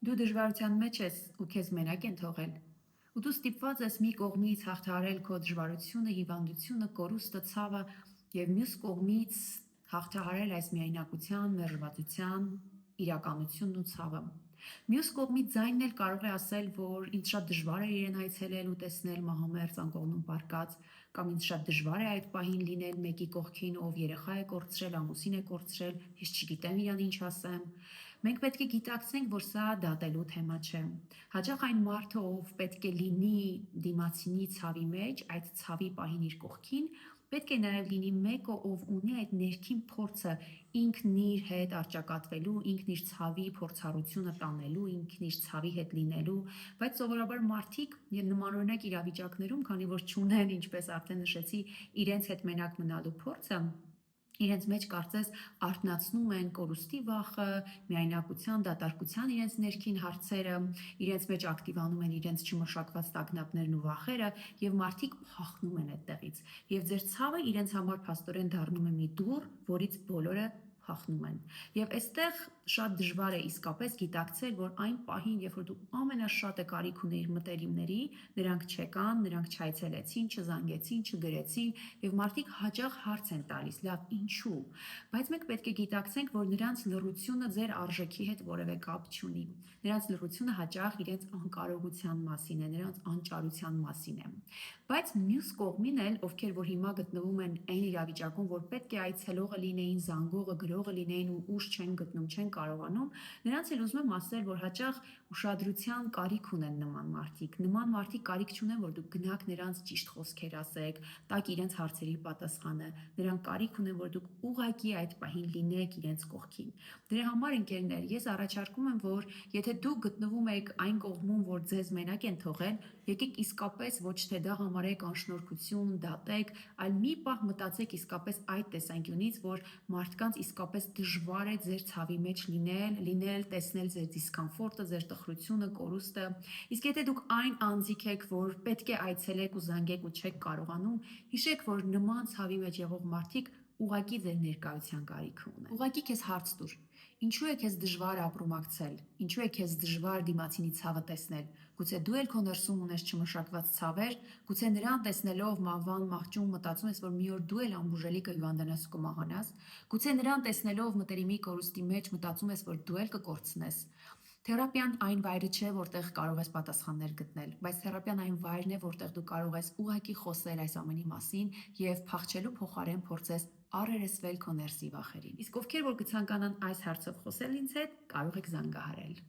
Դու դժվարության մեջ ես ու քեզ մենակ են թողել։ Ու դու ստիպված ես մի կողմից հաղթահարել քո դժվարությունը, հիվանդությունը, կորուստը, ցավը եւ մյուս կողմից հաղթահարել այս միայնակության, մերժվածության, իրականությունն ու ցավը։ Մյուս կողմից ձայնն էլ կարող է ասել, որ ինձ շատ դժվար է իրեն այցելել ու տեսնել մահամերձ անկողնում պառկած, կամ ինձ շատ դժվար է այդ պահին լինել մեկի կողքին, ով երեխա է կորցրել, ամուսին է կորցրել, ես չգիտեմ իրան ինչ ասեմ։ Մենք պետք է գիտակցենք, որ սա դատելու թեմա չէ։ Հաճախ այն մարդը, ով պետք է լինի դիմացինի ցավի մեջ, այդ ցավի պահին իր կողքին, պետք է նաև լինի մեկը, ով ունի այդ ներքին փորձը ինքն իր հետ առճակատվելու, ինքն իր ցավի փորձառությունը տանելու, ինքն իր ցավի հետ լինելու, բայց սովորաբար մարդիկ նմանօրինակ իրավիճակներում, քանի որ չունեն, ինչպես արդեն նշեցի, իրենց հետ մենակ մնալու փորձը, իրենց մեջ կարծես արթնացնում են կորուստի վախը, միայնակության, դատարկության իրենց ներքին հարցերը, իրենց մեջ ակտիվանում են իրենց չմշակված տագնապներն ու վախերը եւ մարդիկ փախնում են այդտեղից։ Եվ ձեր ցավը իրենց համար փաստորեն դառնում է մի դուռ, որից բոլորը փախնում են։ Եվ այստեղ շատ դժվար է իսկապես գիտակցել, որ այն պահին, երբ որ դու ամենաշատը կարիք ունեիր մտերիմների, նրանք չեկան, նրանք չայցելեցին, չզանգեցին, չգրեցին, եւ մարդիկ հաճախ հարց են տալիս, լավ, ինչու։ Բայց մենք պետք է գիտակցենք, որ նրանց լռությունը ձեր արժեքի հետ որևէ կապ չունի։ Նրանց լռությունը հաճախ իրենց անկարողության մասին է, նրանց անճարության մասին է։ Բայց մյուս կողմին էլ, ովքեր որ հիմա գտնվում են այն իրավիճակում, որ պետք է այցելողը լինեին, զանգողը, գրողը լինեին ու ուժ չեն գտնում, չեն կարողանում, նրանց էլ ուզում եմ ասել, որ հաճախ ուշադրության կարիք ունեն նման մարդիկ։ Նման մարդիկ կարիք չունեն, որ դուք գնաք նրանց ճիշտ խոսքեր ասեք, տաք իրենց հարցերի պատասխանը։ Նրանք կարիք ունեն, որ դուք ուղղակի այդ պահին լինեք իրենց կողքին։ Դրա համար, ընկերներ, ես առաջարկում եմ, որ եթե դուք գտնվում եք այն կողմում, որ ձեզ մենակ են թողել, եկեք իսկապես ոչ թե դա համարեք անշնորհքություն, դատեք, այլ մի պահ մտածեք իսկապես այդ տեսանկյունից, որ մարդկանց իսկապես դժվար է ձեր ցավի մեջ լինել, տեսնել ձեր դիսկոմֆորտը, ձեր տխրությունը, կորուստը։ Իսկ եթե դուք այն անձիկ եք, որ պետք է այցելեք ու զանգեք ու չեք կարողանում, հիշեք, որ նման ցավի մեջ եղող մարդիկ ուղղակի ձեր ներկայության կարիքը ունեն։ Ուղղակի քեզ հարց տուր. ինչու է քեզ դժվար ապրումակցել, ինչու է քեզ դժվար դիմացինի ցավը տեսնել, գուցե դու էլ քո ներսում ունես չմշակված ցավեր, գուցե նրան տեսնելով մահվան մահճում մտածում ես, որ մի օր դու էլ անբուժելի կհիվանդանաս ու կմահանաս, գուցե նրան տեսնելով մտերիմի կորուստի մեջ մտածում ես, որ դու էլ կկորցնես։ Թերապիան այն վայրը չէ, որտեղ կարող ես պատասխաններ գտնել, բայց թերապիան այն վայրն է, որտեղ դու կարող ես ուղղակի խոսել այս ամենի մասին եւ փախչելու փոխարեն փորձես առերեսվել քո ներսի վախերին։ Իսկ ովքեր որ կցանկանան այս հարցով խոսել ինձ հետ, կարող եք զանգահարել։